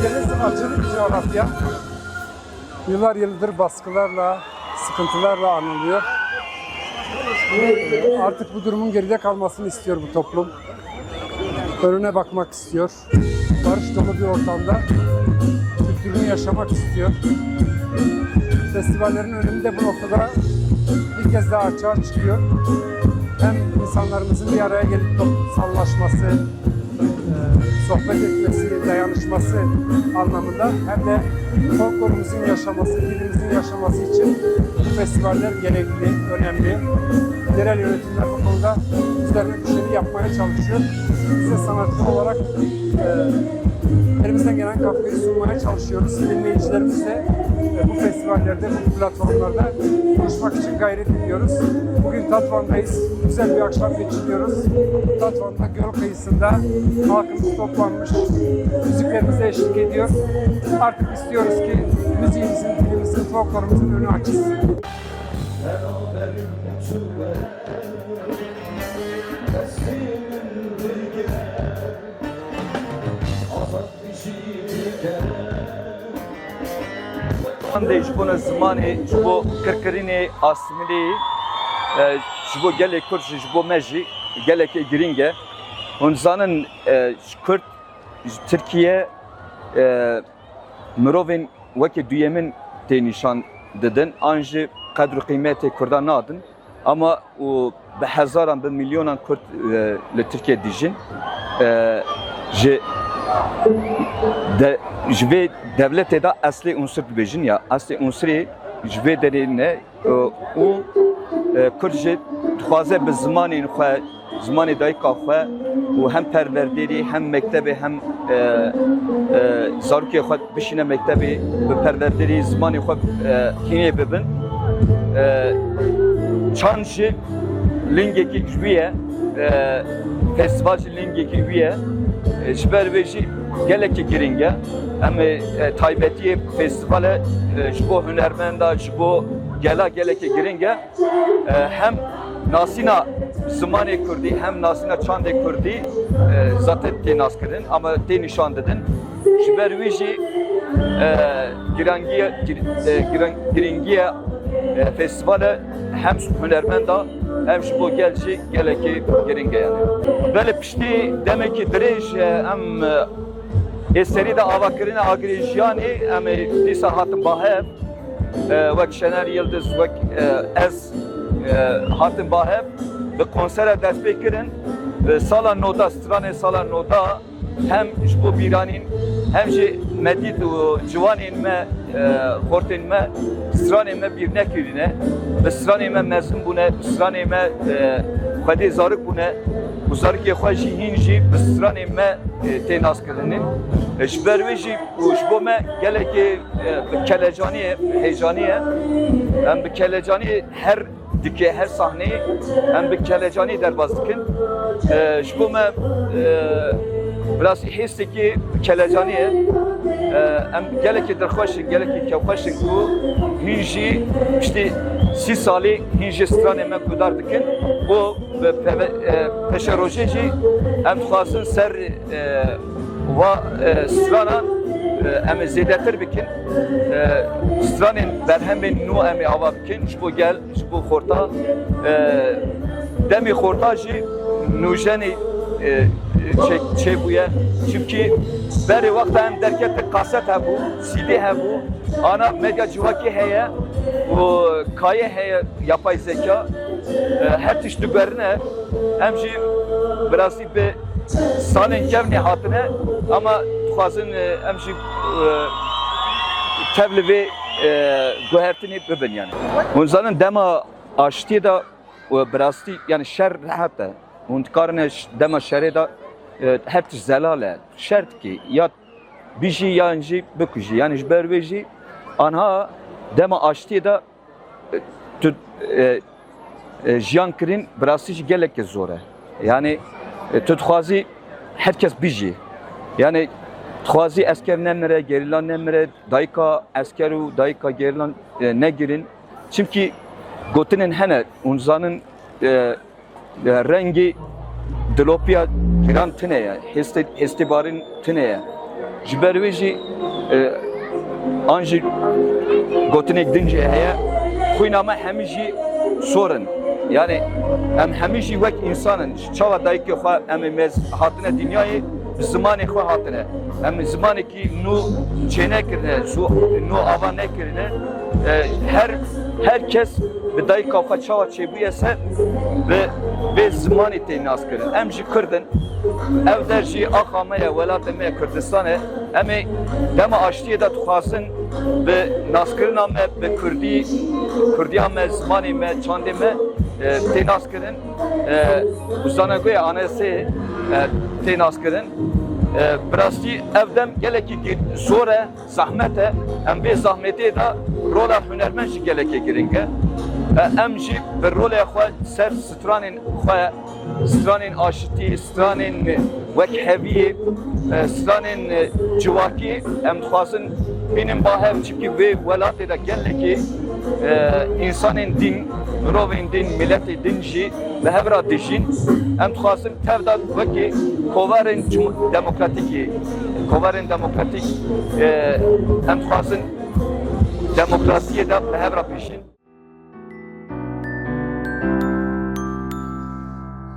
Deniz acılı bir coğrafya. Yıllar yıldır baskılarla, sıkıntılarla anılıyor. Artık bu durumun geride kalmasını istiyor bu toplum. Önüne bakmak istiyor. Barış dolu bir ortamda kültürünü yaşamak istiyor. Festivallerin önemi de bu noktada bir kez daha açığa çıkıyor. Hem insanlarımızın bir araya gelip toplumsallaşması, sohbet etmesi, dayanışması anlamında hem de folklorumuzun yaşaması, dilimizin yaşaması için bu festivaller gerekli, önemli. Yerel yönetimler bu konuda üzerine düşeni yapmaya çalışıyor. Biz de sanatçı olarak elimizden gelen katkıyı sunmaya çalışıyoruz. Dinleyicilerimizle bu festivallerde, bu platformlarda buluşmak için gayret ediyoruz. Bugün Tatvan'dayız. Güzel bir akşam geçiriyoruz. Tatvan'da göl kıyısında halkımız toplanmış. Müziklerimize eşlik ediyor. Artık istiyoruz ki müziğimizin, dilimizin, folklorumuzun önü açılsın. Jibona zamanı jibo kirkirinê asmilî jibo gelek Kurd jibo me jî gelekê giring e. Hûn zanin Kurd Tirkiye mirovên wekî duyemin tê nîşan didin an jî qedr û qîmetê Kurdan nadin ama û bi hezaran bi milyonan Kurd li Tirkiye dijîn ji ji vê devletê de eslê unsur dibêjin ya eslê unsurê ji vê derê ne û Kurd jî dixwaze bi zimanên xwe zimanê dayika xwe û hem perwerderî hem mektebê hem zarokê xwe bişîne mektebê bi perwerderî zimanê xwe hînê bibin çand jî lingekî wî ye festival jî lingekî wî ye ji ber vê jî gelekî giring e em taybetiyê festivale ji bo hunermenda ji bo gela gelekî giring e hem nasîna zimanê Kurdî hem nasîna çandê Kurdî zaten tê naskirin ama tê nîşan didin ji ber wî jî giringiya festivale hem hunermenda hem ji bo gel jî gelekî giring e yani. Belê piştî demekî dirêj em serî de avakirine agrêjiyanê em dîsa hatin bahev wek Şener Yıldız wek ez hatin bahev bi konsere dest pê kirin sala noda stranê sala noda hem ji bo bîranîn hem jî medît û ciwanên me xortên me stranê me bîr nekirîne bi stranê me mezin bûne bi stranê me xwedê zarok bûne û zarokê xwe jî hîn jî bi stranê me tê naskirinin ji ber wê jî û ji bo me gelekî bi kelecaniyê heyecanî em bi kelecanî her dike her sahneyê em bi kelecanî derbas dikin ji bo me biraz hêstekî kelecanî ye em gelekî dirxweşin gelekî kevxweşin ku hîn jî işte 30 salî hîn jî stranê me gudar dikin û peşe rojê jî em dixwazin ser va stranan em zêdetir bikin stranên berhemên nû em ê ava bikin ji bo gel ji bo xorta demê xorta jî nûjenê çêbûye çünkü berê wexta em derketê kaset hebû CD hebû ana medya civakî heye û kayê heye yapay zeka her tişt digerine em jî birasî bi salên kevnê hatine ama dixwazin em jî tev li vê guhertinê bibin yani. Hûn zanin dema aştiyê de birastî yani şer rehet e. Hûn dikarin dema şerê de her tişt zelal e. Şer dikê ya bijî yan jî bikujî yani ji ber wê jî anha dema aştiyê de tu jiyan kirin birasî jî gelek zor e. Yani tu dixwazî herkes bijî. Yani dixwazî esker nemire, gerilan nemire, dayika esker û dayika gerilan negirin. Çünkü gotinin hene unzanın rengi dilopiya giran tine ya, hestibarın tine ya. Jiber jî anjî gotinek dince heye, xwînama hemî jî sorun. Yani em hemî jî wek insanın, çawa dayikê xwe em ê mez hatine dünyayê bi zimanê xwe hatine. Em zimanekî nû çênekirine, nû ava nekirine. Herkes bi dayika xwe çawa çêbûye se vê zimanê tê nas kirin. Em jî Kirdin, ev der jî axa me ye, welatê me ye Kurdistanê. Em ê dema aştiyê de dixwazin bi naskirina me bi Kurdiya me, zimanê me, çandê me tê nas kirin. Zanagoya anayasayê tê nas kirin. Birastî ev dem gelekî zor e, zahmet e. Em vê zahmetê de rola hunermend jî gelekê giring e. Em jî bi rolê xwe ser stranên xwe, stranên aşitî, stranên wek heviyê, stranên civakî em dixwazin bînin bahev çikî vê welatê de gelekî insanên din, mirovên din, milletê din jî bi hev re dijîn. Em dixwazin tev de wekî kovarên demokratîkê, kovarên demokratîk em dixwazin demokrasiyê de bi hev re pêşîn.